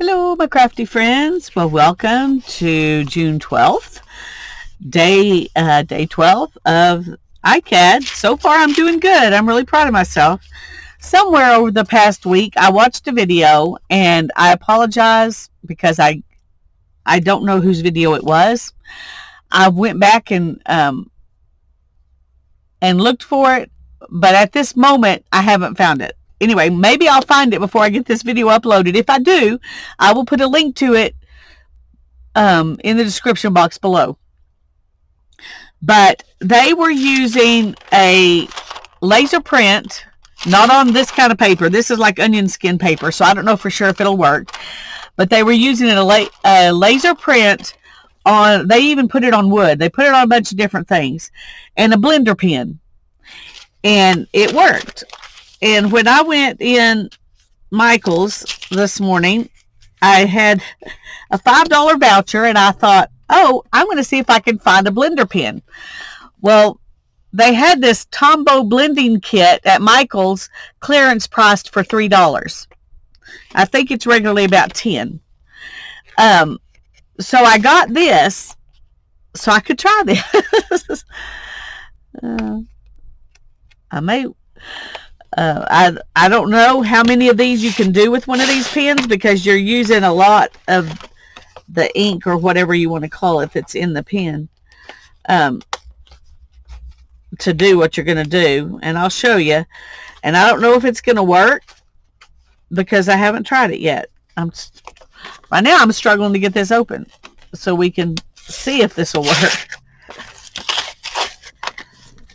Hello, my crafty friends. Well, welcome to June 12th, day 12 of iCAD. So far, I'm doing good. I'm really proud of myself. Somewhere over the past week, I watched a video, and I apologize because I don't know whose video it was. I went back and looked for it, but at this moment, I haven't found it. Anyway, maybe I'll find it before I get this video uploaded. If I do, I will put a link to it in the description box below. But they were using a laser print, not on this kind of paper. This is like onion skin paper, so I don't know for sure if it'll work. But they were using a laser print on, they even put it on wood. They put it on a bunch of different things. And a blender pen. And it worked. And when I went in Michael's this morning, I had a $5 voucher, and I thought, oh, I'm going to see if I can find a blender pen. Well, they had this Tombow blending kit at Michael's clearance priced for $3. I think it's regularly about $10. So I got this so I could try this. I don't know how many of these you can do with one of these pens because you're using a lot of the ink or whatever you want to call it that's in the pen to do what you're going to do. And I'll show you. And I don't know if it's going to work because I haven't tried it yet. Right now I'm struggling to get this open so we can see if this will work.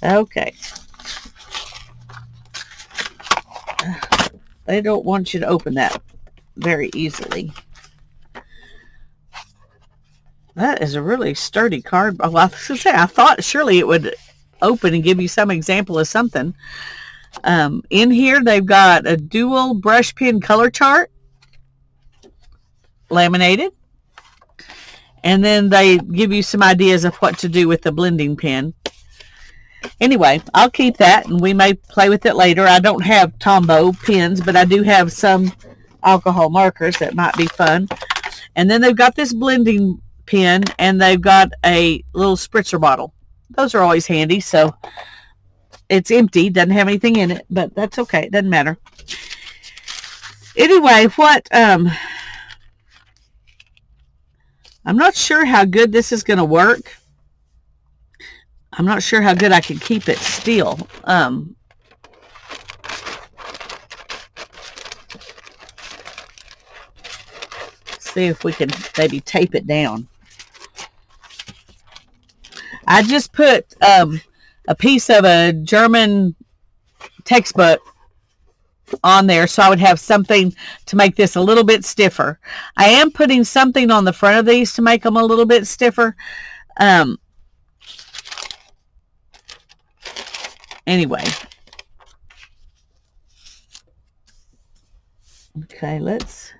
Okay. They don't want you to open that very easily. That is a really sturdy card. Well, I was going to say, I thought surely it would open and give you some example of something. In here, they've got a dual brush pen color chart, laminated. And then they give you some ideas of what to do with the blending pen. Anyway, I'll keep that, and we may play with it later. I don't have Tombow pens, but I do have some alcohol markers that might be fun. And then they've got this blending pen, and they've got a little spritzer bottle. Those are always handy, so it's empty, doesn't have anything in it, but that's okay. It doesn't matter. Anyway, I'm not sure how good this is going to work. I'm not sure how good I can keep it still. See if we can maybe tape it down. I just put a piece of a German textbook on there so I would have something to make this a little bit stiffer. I am putting something on the front of these to make them a little bit stiffer. Anyway. Okay, let's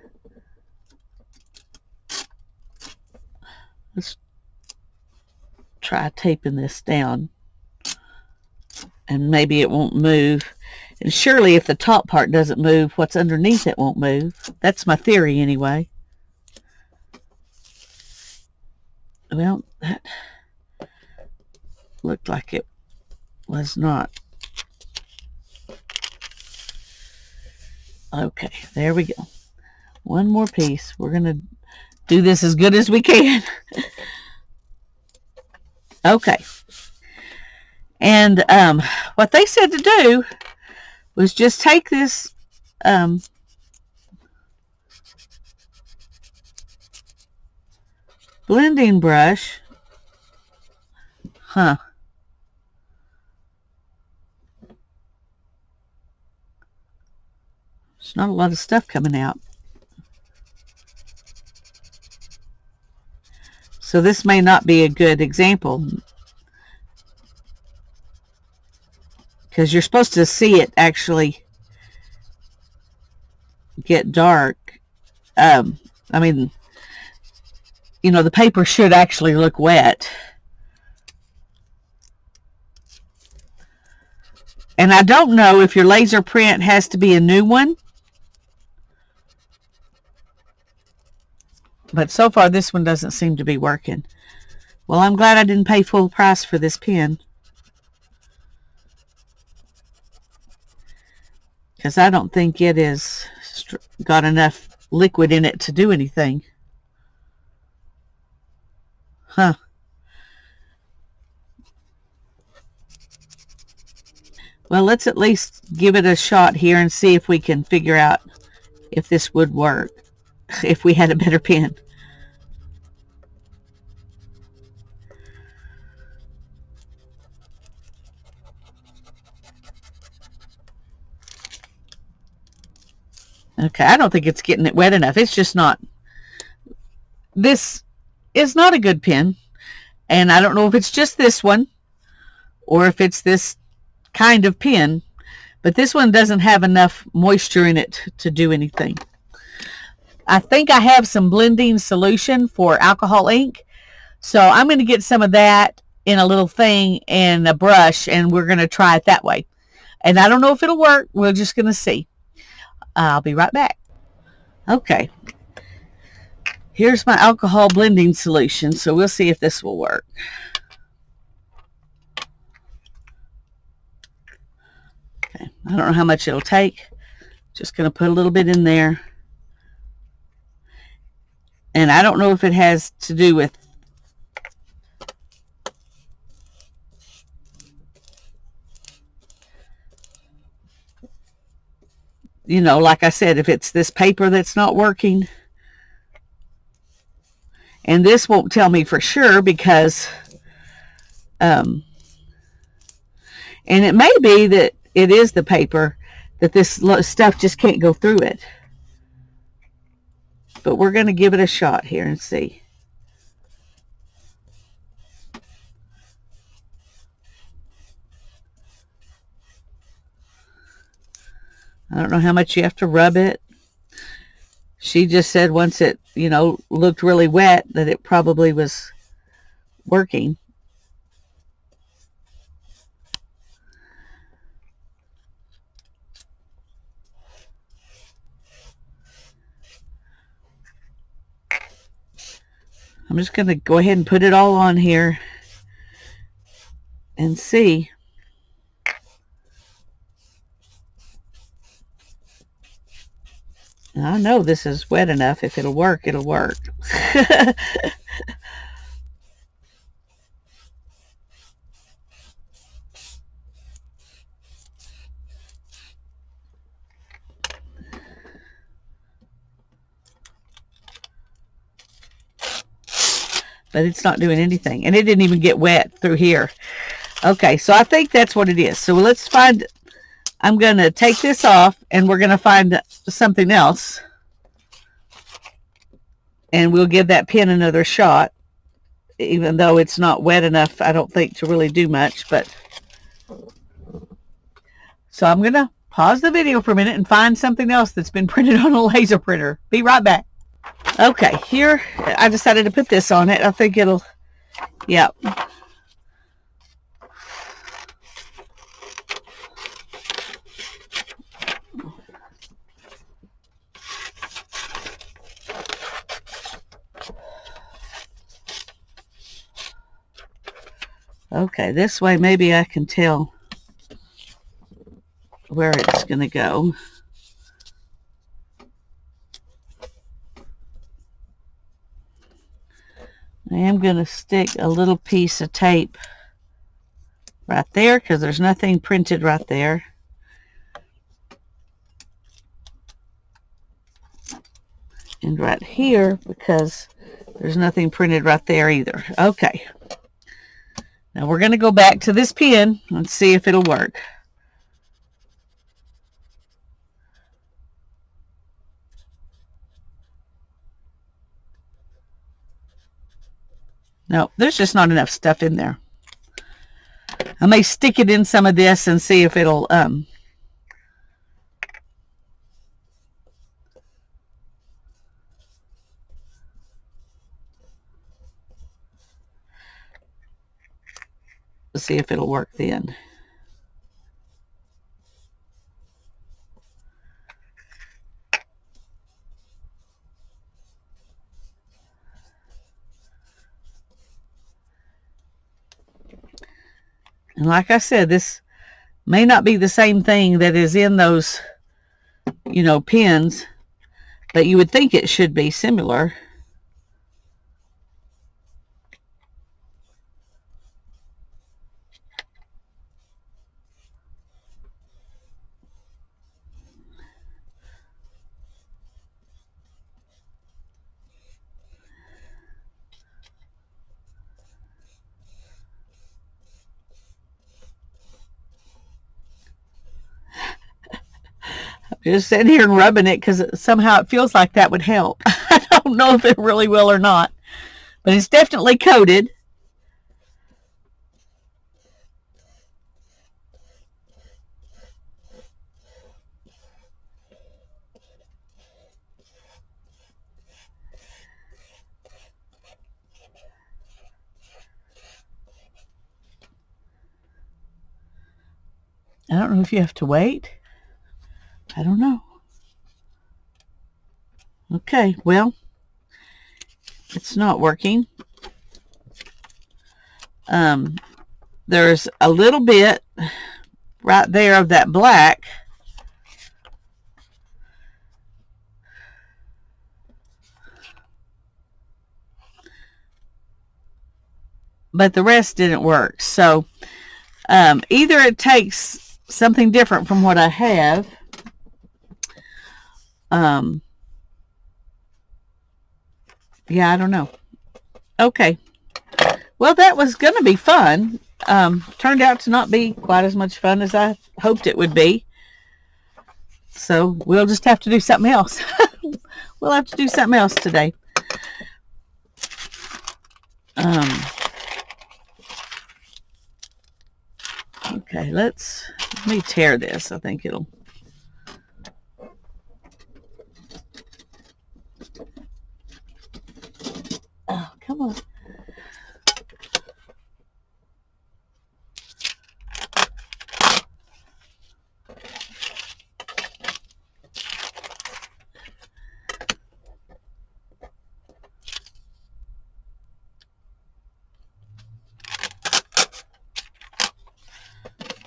try taping this down. And maybe it won't move. And surely if the top part doesn't move, what's underneath it won't move. That's my theory anyway. Well, that looked like it was not. Okay, there we go. One more piece. We're going to do this as good as we can. Okay. And what they said to do was just take this blending brush. There's not a lot of stuff coming out. So this may not be a good example. Because you're supposed to see it actually get dark. I mean, you know, the paper should actually look wet. And I don't know if your laser print has to be a new one But so far this one doesn't seem to be working. Well, I'm glad I didn't pay full price for this pen, because I don't think it is got enough liquid in it to do anything. Huh. Well, let's at least give it a shot here and see if we can figure out if this would work if we had a better pen. Okay, I don't think it's getting it wet enough. It's just not. This is not a good pen, and I don't know if it's just this one or if it's this kind of pen, but this one doesn't have enough moisture in it to do anything. I think I have some blending solution for alcohol ink, so I'm going to get some of that in a little thing and a brush, and we're going to try it that way. And I don't know if it'll work. We're just going to see. I'll be right back. Okay, here's my alcohol blending solution, so we'll see if this will work. Okay, I don't know how much it'll take. Just going to put a little bit in there. And I don't know if it has to do with like I said, if it's this paper that's not working. And this won't tell me for sure because and it may be that it is the paper, that this stuff just can't go through it. But we're going to give it a shot here and see. I don't know how much you have to rub it. She just said once it, looked really wet, that it probably was working. I'm just going to go ahead and put it all on here and see. I know this is wet enough. If it'll work, it'll work. But it's not doing anything. And it didn't even get wet through here. Okay, so I think that's what it is. So let's find... I'm going to take this off, and we're going to find something else. And we'll give that pen another shot, even though it's not wet enough, I don't think, to really do much. But so I'm going to pause the video for a minute and find something else that's been printed on a laser printer. Be right back. Okay, here, I decided to put this on it. I think it'll, yeah. Okay, this way maybe I can tell where it's going to go. I am going to stick a little piece of tape right there because there's nothing printed right there. And right here because there's nothing printed right there either. Okay. Now we're going to go back to this pen and see if it'll work. No, there's just not enough stuff in there. I may stick it in some of this and see if it'll see if it'll work then. And like I said, this may not be the same thing that is in those, pins, but you would think it should be similar. Just sitting here and rubbing it because somehow it feels like that would help. I don't know if it really will or not, but it's definitely coated. I don't know if you have to wait. I don't know. Okay, well, it's not working. There's a little bit right there of that black. But the rest didn't work. So either it takes something different from what I have. Yeah, I don't know. Okay. Well, that was going to be fun. Turned out to not be quite as much fun as I hoped it would be. So we'll just have to do something else. We'll have to do something else today. Okay, let me tear this. I think it'll... Oh, come on.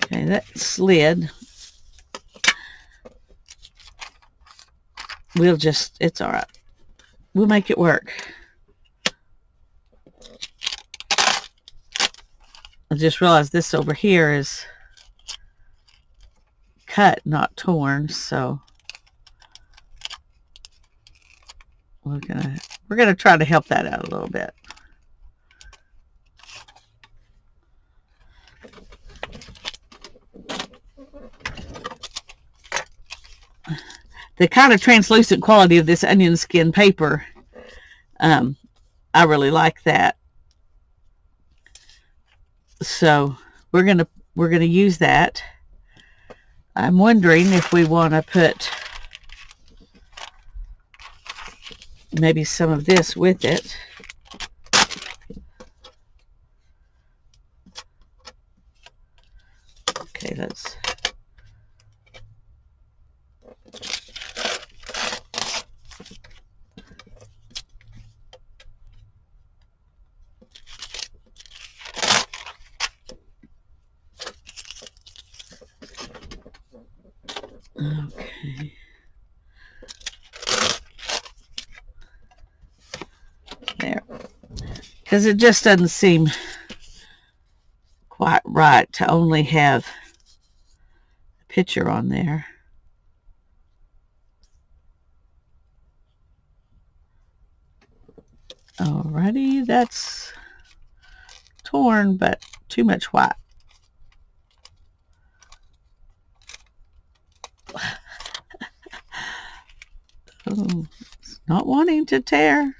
Okay, that slid. It's all right. We'll make it work. I just realized this over here is cut, not torn, so we're gonna try to help that out a little bit. The kind of translucent quality of this onion skin paper, I really like that. So we're gonna use that. I'm wondering if we want to put maybe some of this with it. Okay, let's... Okay. There. Because it just doesn't seem quite right to only have a picture on there. Alrighty, that's torn, but too much white. Oh, it's not wanting to tear.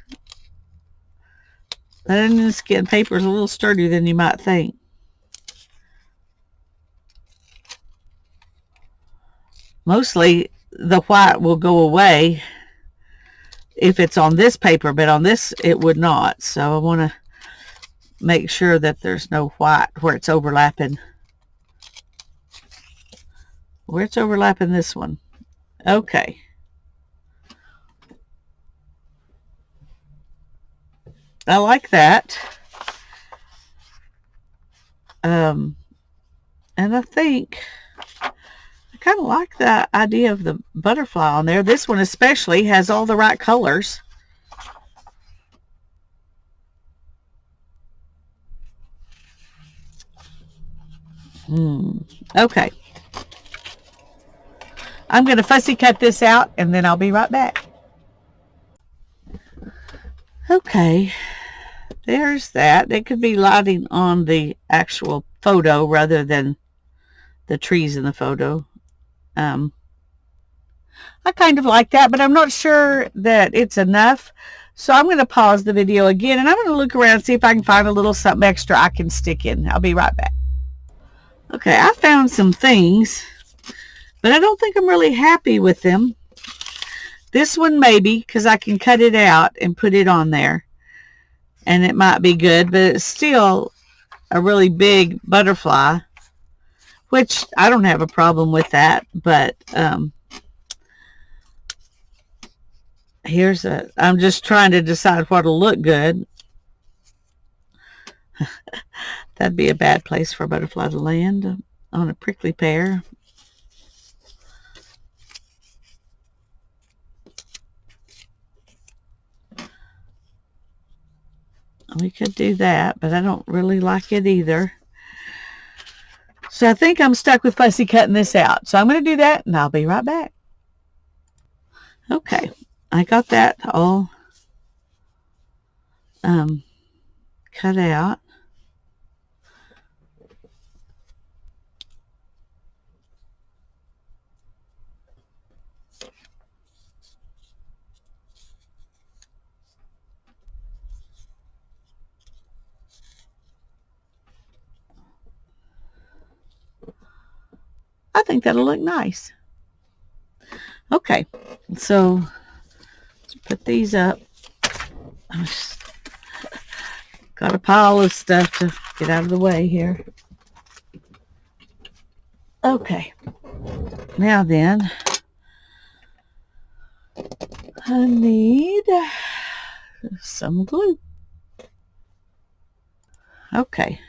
That onion skin paper is a little sturdier than you might think. Mostly the white will go away if it's on this paper, but on this it would not. So I want to make sure that there's no white where it's overlapping. Where it's overlapping this one. Okay. I like that. And I think I kind of like the idea of the butterfly on there. This one especially has all the right colors. Okay. I'm going to fussy cut this out and then I'll be right back. Okay. There's that. It could be lighting on the actual photo rather than the trees in the photo. I kind of like that, but I'm not sure that it's enough. So I'm going to pause the video again and I'm going to look around and see if I can find a little something extra I can stick in. I'll be right back. Okay, I found some things, but I don't think I'm really happy with them. This one maybe, because I can cut it out and put it on there. And it might be good, but it's still a really big butterfly, which I don't have a problem with that. But I'm just trying to decide what'll look good. That'd be a bad place for a butterfly to land, on a prickly pear. We could do that, but I don't really like it either. So I think I'm stuck with fussy cutting this out. So I'm going to do that, and I'll be right back. Okay, I got that all cut out. I think that'll look nice. Okay, so let's put these up. Got a pile of stuff to get out of the way here. Okay, now then, I need some glue. Okay.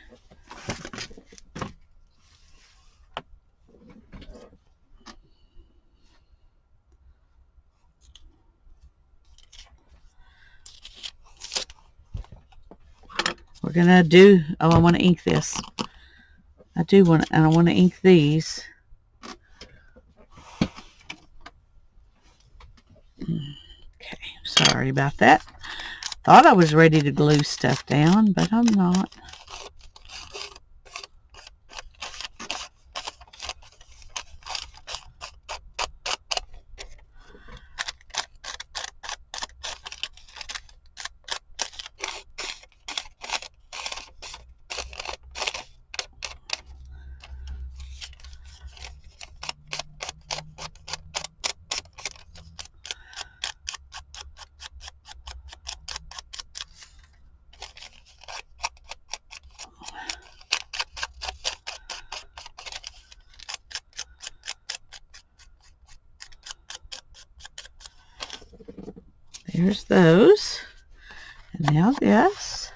We're gonna do, oh, I want to ink this. I want to ink these. Okay, sorry about that. Thought I was ready to glue stuff down, but I'm not. There's those. And now this.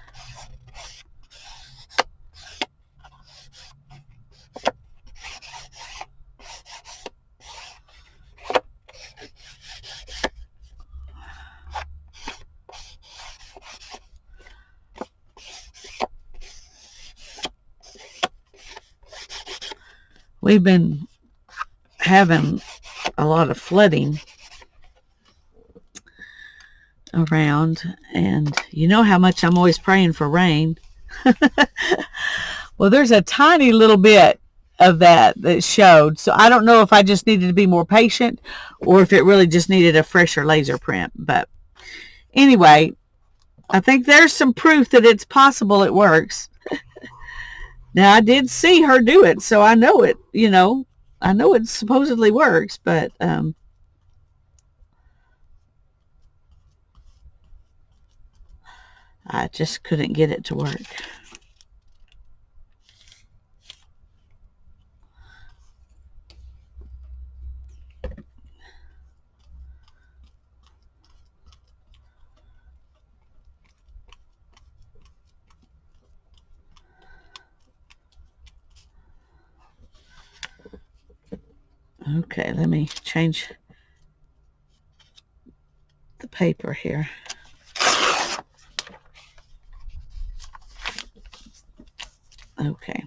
We've been having a lot of flooding around, and you know how much I'm always praying for rain. Well, there's a tiny little bit of that showed, so I don't know if I just needed to be more patient or if it really just needed a fresher laser print. But anyway, I think there's some proof that it's possible it works. Now, I did see her do it, so I know it, I know it supposedly works, but I just couldn't get it to work. Okay, let me change the paper here. Okay.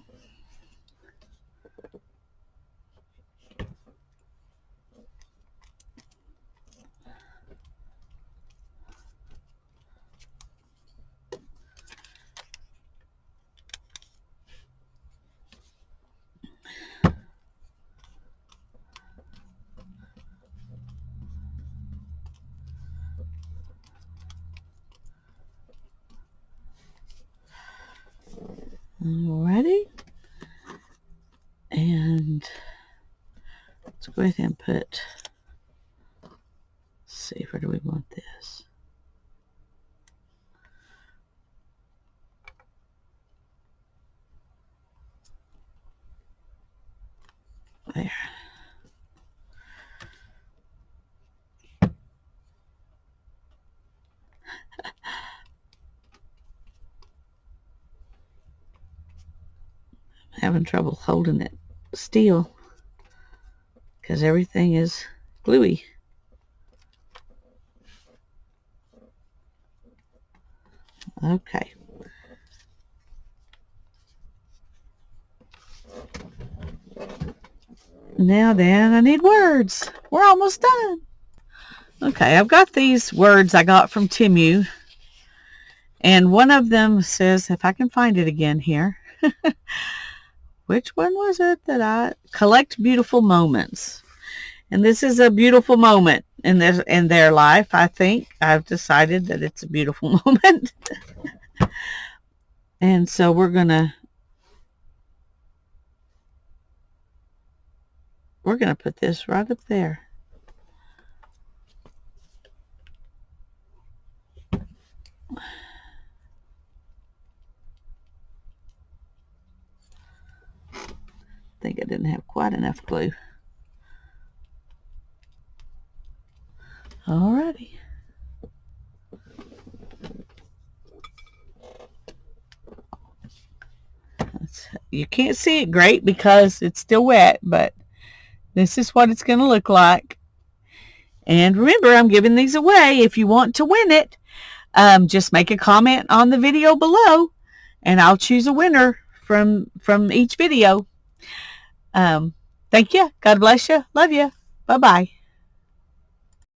Alrighty. And let's go ahead and put, let's see, where do we want this? There. Having trouble holding it still because everything is gluey. Okay. Now then, I need words. We're almost done. Okay, I've got these words I got from Temu. And one of them says, if I can find it again here. Which one was it that I collect beautiful moments? And this is a beautiful moment in their life. I think I've decided that it's a beautiful moment. And so we're gonna put this right up there. I think I didn't have quite enough glue. Alrighty. You can't see it great because it's still wet, but this is what it's going to look like. And remember, I'm giving these away. If you want to win it, just make a comment on the video below, and I'll choose a winner from each video. Thank you. God bless you. Love you. Bye-bye.